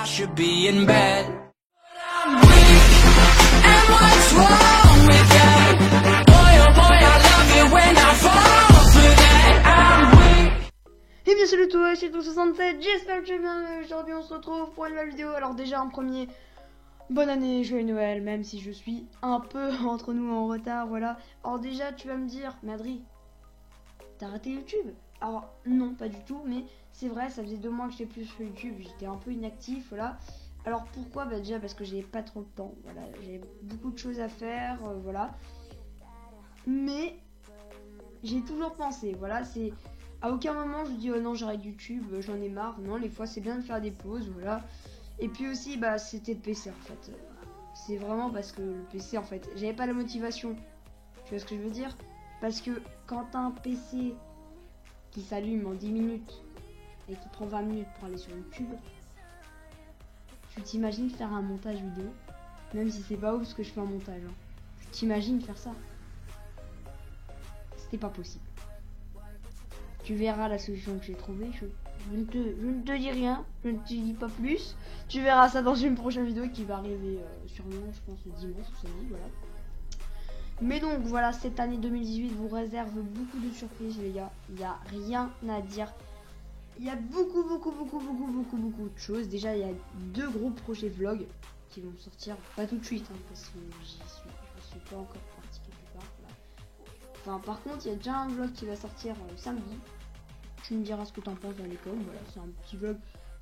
should be in bed. I'm weak, and what's wrong with that? Boy, oh boy, I love it when I fall for that. I'm weak. Et bien salut toi, c'est Tout67, j'espère que tu vas bien. Aujourd'hui on se retrouve pour une nouvelle vidéo. Alors déjà en premier, bonne année, joyeux Noël, même si je suis un peu entre nous en retard, voilà. Alors déjà tu vas me dire, Madri, t'as arrêté YouTube? Alors non, pas du tout, mais c'est vrai, ça faisait 2 mois que j'étais plus sur YouTube, j'étais un peu inactif, voilà. Alors pourquoi? Bah déjà parce que j'avais pas trop de temps, voilà, j'avais beaucoup de choses à faire, voilà. Mais j'ai toujours pensé, voilà, c'est... À aucun moment je dis oh non j'arrête YouTube, j'en ai marre. Non, les fois c'est bien de faire des pauses, voilà. Et puis aussi bah c'était le PC en fait. C'est vraiment parce que le PC en fait, j'avais pas la motivation. Tu vois ce que je veux dire? Parce que quand t'as un PC qui s'allume en 10 minutes et qui prend 20 minutes pour aller sur YouTube, tu t'imagines faire un montage vidéo, même si c'est pas ouf ce que je fais en montage, hein. Tu t'imagines faire ça? C'était pas possible. Tu verras la solution que j'ai trouvée. Je ne te dis rien, je ne te dis pas plus. Tu verras ça dans une prochaine vidéo qui va arriver sûrement, je pense, dimanche ou samedi, voilà. Mais donc voilà, cette année 2018 vous réserve beaucoup de surprises, les gars. Il n'y a rien à dire. Il y a beaucoup de choses. Déjà, il y a 2 gros projets vlog qui vont sortir, pas tout de suite, hein, parce que je suis pas encore parti quelque part. Voilà. Enfin, par contre, il y a déjà un vlog qui va sortir samedi. Tu me diras ce que t'en penses dans les coms. Voilà, c'est un petit vlog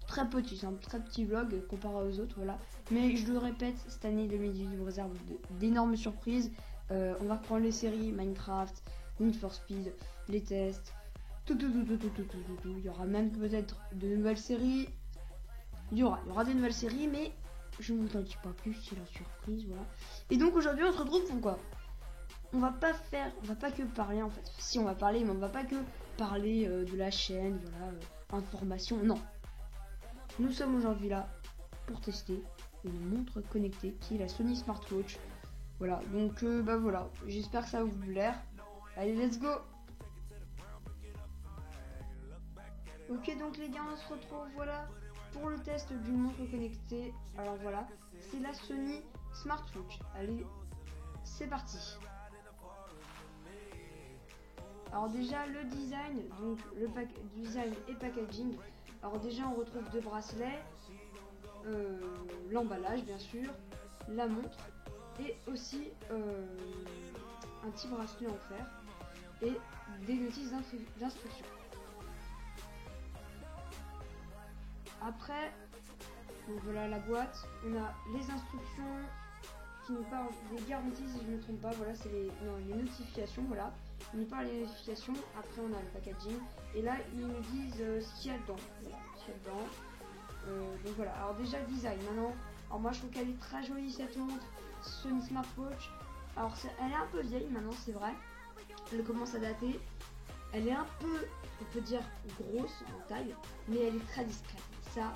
très petit, c'est un très petit vlog comparé aux autres, voilà. Mais je le répète, cette année 2018 vous réserve d'énormes surprises. On va reprendre les séries Minecraft, Need for Speed, les tests, tout. Il y aura même peut-être de nouvelles séries. Il y aura des nouvelles séries, mais je ne vous en dis pas plus, c'est la surprise, voilà. Et donc aujourd'hui on se retrouve pour quoi? On va pas que parler en fait. Si, on va parler, mais on va pas que parler de la chaîne, voilà, information, non. Nous sommes aujourd'hui là pour tester une montre connectée qui est la Sony Smartwatch. Voilà, donc bah voilà, j'espère que ça va vous plaire. Allez, let's go. Ok, donc les gars, on se retrouve, voilà, pour le test d'une montre connectée. Alors voilà, c'est la Sony Smartwatch. Allez, c'est parti. Alors déjà le design, donc le design et packaging. Alors déjà on retrouve 2 bracelets, l'emballage bien sûr, la montre et aussi un petit bracelet en fer et des notices d'instruction. Après, donc voilà la boîte, on a les instructions qui nous parlent des garanties si je ne me trompe pas, voilà c'est les notifications, voilà. On nous parle des notifications, après on a le packaging, et là ils nous disent ce qu'il y a dedans. Voilà, ce qu'il y a dedans. Donc voilà, alors déjà le design, maintenant, alors moi je trouve qu'elle est très jolie cette montre, Sony Smartwatch. Alors elle est un peu vieille maintenant, c'est vrai, elle commence à dater, elle est un peu, on peut dire, grosse en taille, mais elle est très discrète. Ça,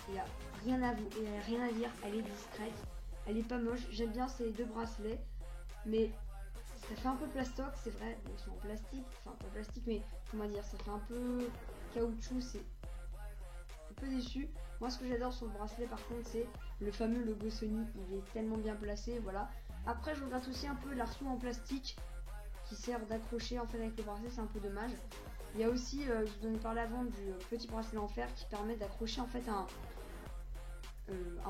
il n'y a rien à dire, elle est discrète, elle est pas moche, j'aime bien ces 2 bracelets, mais ça fait un peu plastoc, c'est vrai, bon, ils sont en plastique, enfin pas plastique, mais comment dire, ça fait un peu caoutchouc, c'est un peu déçu. Moi ce que j'adore sur le bracelet par contre c'est le fameux logo Sony, il est tellement bien placé, voilà. Après je regrette aussi un peu l'arceau en plastique qui sert d'accrocher en fait avec le bracelet, c'est un peu dommage. Il y a aussi, je vous en ai parlé avant, du petit bracelet en fer qui permet d'accrocher en fait un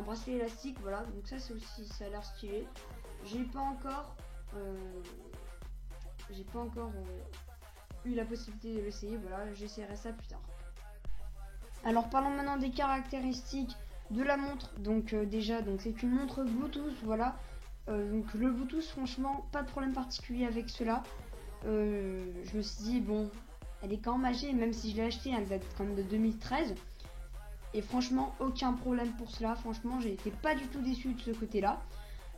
bracelet élastique, voilà, donc ça c'est aussi, ça a l'air stylé. J'ai pas encore eu la possibilité de l'essayer, voilà, j'essaierai ça plus tard. Alors parlons maintenant des caractéristiques de la montre. Donc déjà, donc c'est une montre Bluetooth, voilà. Donc le Bluetooth, franchement, pas de problème particulier avec cela. Je me suis dit bon, elle est quand même âgée, même si je l'ai achetée, elle date quand même de 2013. Et franchement, aucun problème pour cela. Franchement, j'ai été pas du tout déçu de ce côté-là.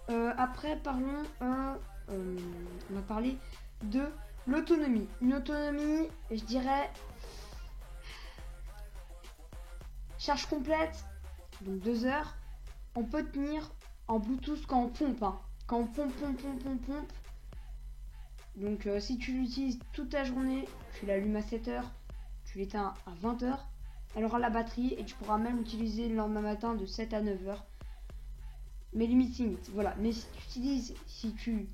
Après, parlons, on va parler de l'autonomie. Une autonomie, je dirais, charge complète, donc 2 heures. On peut tenir en Bluetooth quand on pompe, hein. Quand on pompe. Donc si tu l'utilises toute ta journée, tu l'allumes à 7 heures, tu l'éteins à 20 heures, elle aura la batterie et tu pourras même l'utiliser le lendemain matin de 7 à 9 heures. Mais limite, voilà. Mais si tu utilises, si tu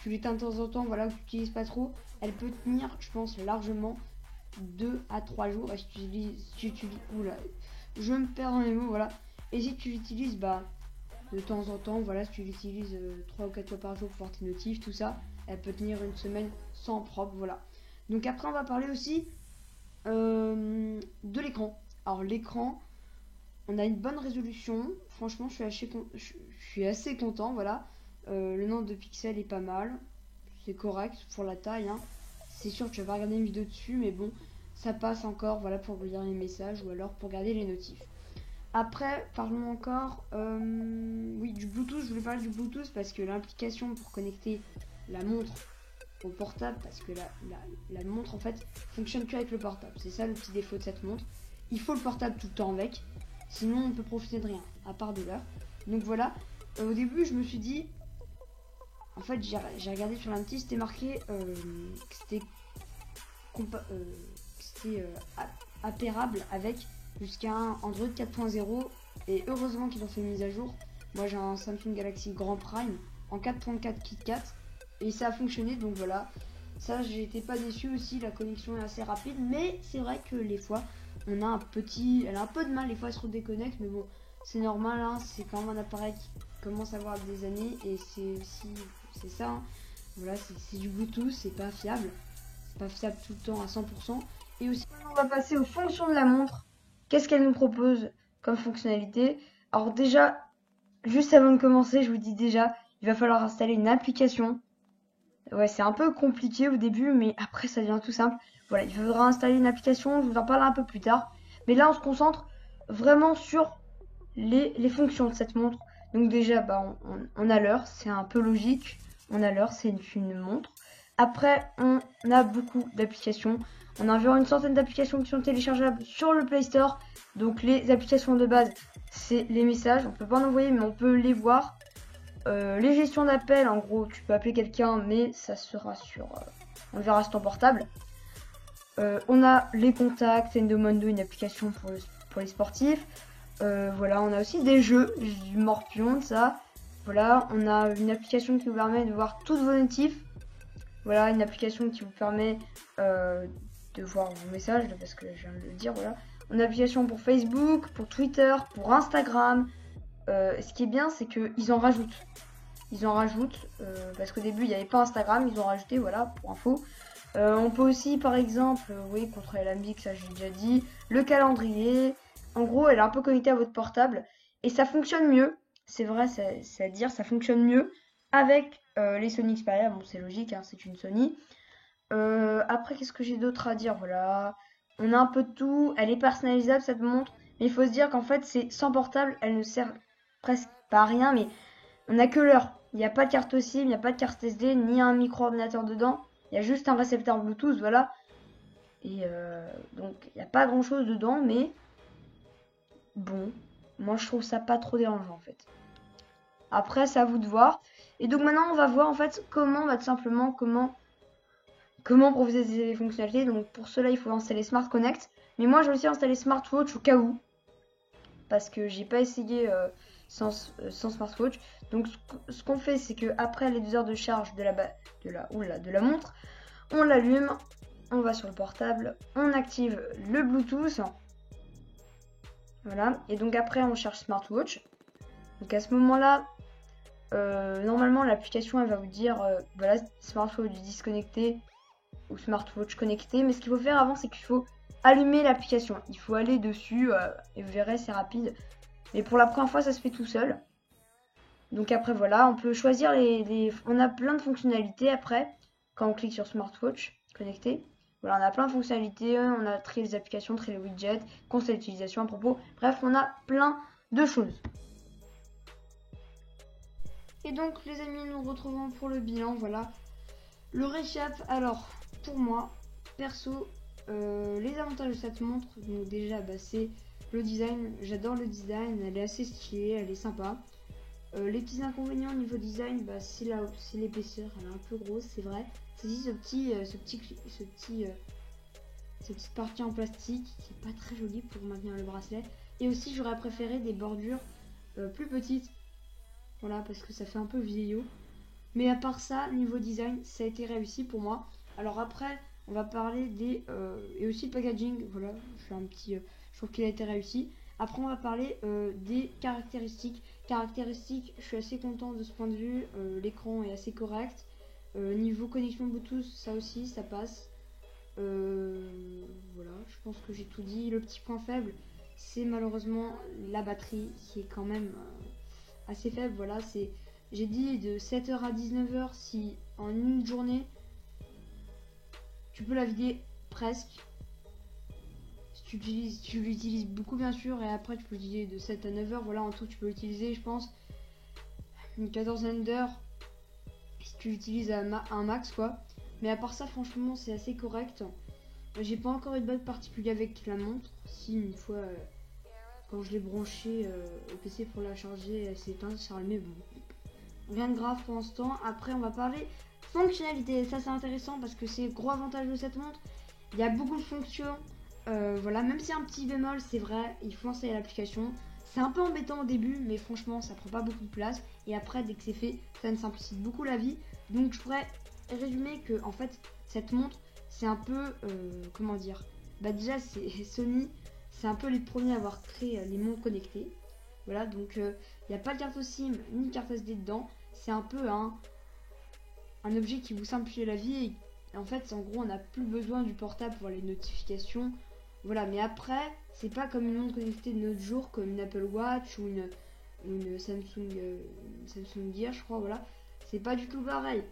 l'éteins de temps en temps, voilà, que tu n'utilises pas trop, elle peut tenir, je pense, largement 2 à 3 jours. Et si tu utilises, oula, je me perds dans les mots, voilà. Et si tu l'utilises, bah, de temps en temps, voilà, si tu l'utilises 3 ou 4 fois par jour pour voir tes notifs, tout ça, elle peut tenir une semaine sans propre, voilà. Donc après, on va parler aussi de l'écran. Alors l'écran, on a une bonne résolution. Franchement, je suis assez content, voilà. Le nombre de pixels est pas mal. C'est correct pour la taille, hein. C'est sûr que tu vas pas regarder une vidéo dessus, mais bon, ça passe encore, voilà, pour lire les messages ou alors pour garder les notifs. Après, parlons encore, oui, du Bluetooth. Je voulais parler du Bluetooth parce que l'application pour connecter la montre au portable, parce que la montre en fait fonctionne que avec le portable. C'est ça le petit défaut de cette montre. Il faut le portable tout le temps avec, sinon on peut profiter de rien, à part de l'heure. Donc voilà, au début je me suis dit, en fait j'ai regardé sur la notice, c'était marqué que c'était appairable avec jusqu'à un Android 4.0 et heureusement qu'ils ont fait une mise à jour. Moi j'ai un Samsung Galaxy Grand Prime en 4.4 KitKat et ça a fonctionné, donc voilà. Ça j'ai été pas déçu aussi, la connexion est assez rapide, mais c'est vrai que les fois elle a un peu de mal, les fois elle se redéconnecte, mais bon c'est normal, hein, c'est quand même un appareil qui commence à avoir des années et c'est ça, hein. Voilà, c'est du Bluetooth, c'est pas fiable tout le temps à 100%. Et aussi, on va passer aux fonctions de la montre. Qu'est-ce qu'elle nous propose comme fonctionnalité? Alors déjà, juste avant de commencer, je vous dis déjà, il va falloir installer une application. Ouais, c'est un peu compliqué au début, mais après ça devient tout simple. Voilà, il faudra installer une application, je vous en parlerai un peu plus tard. Mais là, on se concentre vraiment sur les fonctions de cette montre. Donc déjà, bah, on a l'heure, c'est un peu logique. On a l'heure, c'est une montre. Après, on a beaucoup d'applications. On a environ une centaine d'applications qui sont téléchargeables sur le Play Store. Donc les applications de base, c'est les messages. On peut pas en envoyer, mais on peut les voir. Les gestions d'appels, en gros, tu peux appeler quelqu'un, mais ça sera sur... on verra sur ton portable. On a les contacts, Endomondo, une application pour les sportifs. Voilà, on a aussi des jeux, du Morpion, ça. Voilà, on a une application qui vous permet de voir tous vos notifs. Voilà, une application qui vous permet de voir vos messages, parce que je viens de le dire, voilà. On a une application pour Facebook, pour Twitter, pour Instagram. Ce qui est bien, c'est qu'ils en rajoutent. Ils en rajoutent, parce qu'au début, il n'y avait pas Instagram, ils ont rajouté, voilà, pour info. On peut aussi, par exemple, oui, contrôler la musique, ça j'ai déjà dit. Le calendrier. En gros, elle est un peu connectée à votre portable. Et ça fonctionne mieux. C'est vrai, c'est à dire, ça fonctionne mieux avec les Sony Xperia. Bon, c'est logique, hein, c'est une Sony. Après, qu'est-ce que j'ai d'autre à dire? Voilà. On a un peu de tout. Elle est personnalisable, cette montre. Mais il faut se dire qu'en fait, c'est sans portable. Elle ne sert presque pas à rien. Mais on n'a que l'heure. Il n'y a pas de carte SIM, il n'y a pas de carte SD, ni un micro-ordinateur dedans. Il y a juste un récepteur Bluetooth, voilà. Et donc, il n'y a pas grand-chose dedans, mais... Bon, moi je trouve ça pas trop dérangeant, en fait. Après, c'est à vous de voir. Et donc maintenant, on va voir, en fait, comment, tout simplement, comment profiter des fonctionnalités. Donc pour cela, il faut installer Smart Connect. Mais moi, j'ai aussi installé Smartwatch au cas où. Parce que j'ai pas essayé sans Smartwatch. Donc ce qu'on fait, c'est que après les 2 heures de charge de la montre, on l'allume, on va sur le portable, on active le Bluetooth. Voilà, et donc après on cherche Smartwatch. Donc à ce moment-là, normalement l'application elle va vous dire voilà, Smartwatch disconnecté ou Smartwatch connecté. Mais ce qu'il faut faire avant, c'est qu'il faut allumer l'application. Il faut aller dessus et vous verrez, c'est rapide. Mais pour la première fois, ça se fait tout seul. Donc après voilà, on peut choisir on a plein de fonctionnalités après quand on clique sur Smartwatch connecté. Voilà, on a plein de fonctionnalités, on a trié les applications, trié les widgets, conseil d'utilisation à propos. Bref, on a plein de choses. Et donc les amis, nous retrouvons pour le bilan, voilà. Le récap, alors pour moi, perso, les avantages de cette montre, donc déjà bah, c'est le design, j'adore le design, elle est assez stylée, elle est sympa. Les petits inconvénients au niveau design, bah, c'est l'épaisseur, elle est un peu grosse, c'est vrai. C'est aussi cette petite partie en plastique qui est pas très jolie pour maintenir le bracelet. Et aussi j'aurais préféré des bordures plus petites. Voilà, parce que ça fait un peu vieillot. Mais à part ça, niveau design, ça a été réussi pour moi. Alors après, on va parler des... et aussi le packaging, voilà, je fais un petit... je trouve qu'il a été réussi. Après, on va parler des caractéristiques. Caractéristiques, je suis assez content de ce point de vue. L'écran est assez correct. Niveau connexion Bluetooth, ça aussi, ça passe. Voilà, je pense que j'ai tout dit. Le petit point faible, c'est malheureusement la batterie qui est quand même assez faible. Voilà, c'est... J'ai dit de 7h à 19h si en une journée tu peux la vider presque. Si tu l'utilises beaucoup bien sûr, et après tu peux l'utiliser de 7 à 9h. Voilà, en tout tu peux l'utiliser je pense une quatorzaine d'heures si tu l'utilises à un max quoi. Mais à part ça franchement c'est assez correct. J'ai pas encore eu de bug particulier avec la montre. Si une fois quand je l'ai branchée au PC pour la charger elle s'est éteinte, ça mais bon. Rien de grave pour l'instant. Après on va parler fonctionnalité. Ça c'est intéressant parce que c'est le gros avantage de cette montre. Il y a beaucoup de fonctions. Voilà, même si un petit bémol, c'est vrai, il faut installer l'application. C'est un peu embêtant au début, mais franchement, ça prend pas beaucoup de place. Et après, dès que c'est fait, ça nous simplifie beaucoup la vie. Donc, je pourrais résumer que, en fait, cette montre, c'est un peu, comment dire, bah déjà, c'est Sony, c'est un peu les premiers à avoir créé les montres connectées. Voilà, donc, il n'y a pas de carte SIM ni de carte SD dedans. C'est un peu un objet qui vous simplifie la vie. Et en fait, en gros, on n'a plus besoin du portable pour les notifications. Voilà, mais après, c'est pas comme une montre connectée de notre jour, comme une Apple Watch ou une Samsung Gear, je crois, voilà. C'est pas du tout pareil.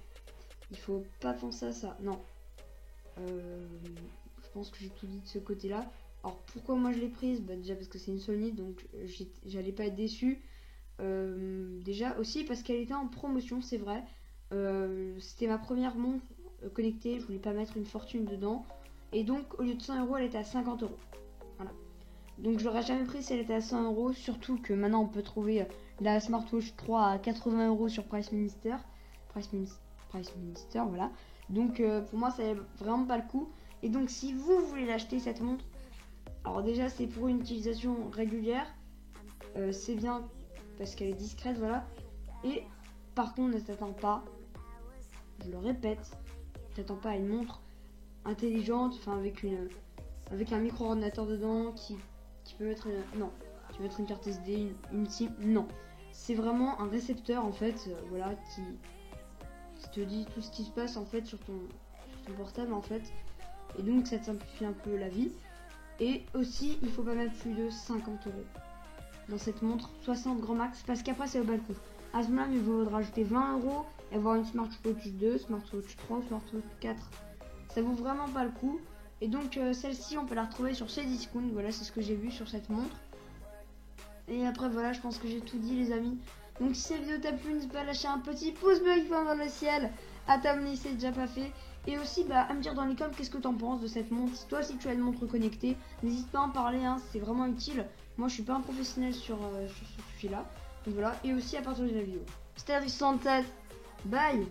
Il faut pas penser à ça, non. Je pense que j'ai tout dit de ce côté-là. Alors, pourquoi moi je l'ai prise? Bah, déjà parce que c'est une Sony, donc j'allais pas être déçu. Déjà aussi parce qu'elle était en promotion, c'est vrai. C'était ma première montre connectée, je voulais pas mettre une fortune dedans. Et donc, au lieu de 100 €, elle était à 50 €. Voilà. Donc, je l'aurais jamais pris si elle était à 100 €. Surtout que maintenant, on peut trouver la Smartwatch 3 à 80 € sur Price Minister. Price Minister, voilà. Donc, pour moi, ça n'est vraiment pas le coup. Et donc, si vous voulez l'acheter, cette montre, alors déjà, c'est pour une utilisation régulière. C'est bien parce qu'elle est discrète, voilà. Et par contre, ne t'attends pas, je le répète, ne t'attends pas à une montre intelligente, enfin avec un micro-ordinateur dedans qui peut être qui peut être une carte SD, une SIM, non. C'est vraiment un récepteur en fait, voilà, qui te dit tout ce qui se passe en fait sur ton portable en fait. Et donc ça te simplifie un peu la vie. Et aussi, il faut pas mettre plus de 50 € dans cette montre, 60 grand max, parce qu'après c'est au balcon. À ce moment-là, il vaut rajouter 20 € et avoir une Smartwatch 2, Smartwatch 3, Smartwatch 4. Ça vaut vraiment pas le coup. Et donc celle-ci on peut la retrouver sur Cdiscount. Voilà, c'est ce que j'ai vu sur cette montre. Et après voilà, je pense que j'ai tout dit les amis. Donc si cette vidéo t'a plu, n'hésite pas à lâcher un petit pouce bleu qui pointe dans le ciel, à t'abonner si c'est déjà pas fait. Et aussi à me dire dans les commentaires qu'est-ce que t'en penses de cette montre. Si toi aussi tu as une montre connectée, n'hésite pas à en parler, hein, c'est vraiment utile. Moi je suis pas un professionnel sur ce sujet là. Donc voilà, et aussi à partager la vidéo. C'était Santet, bye.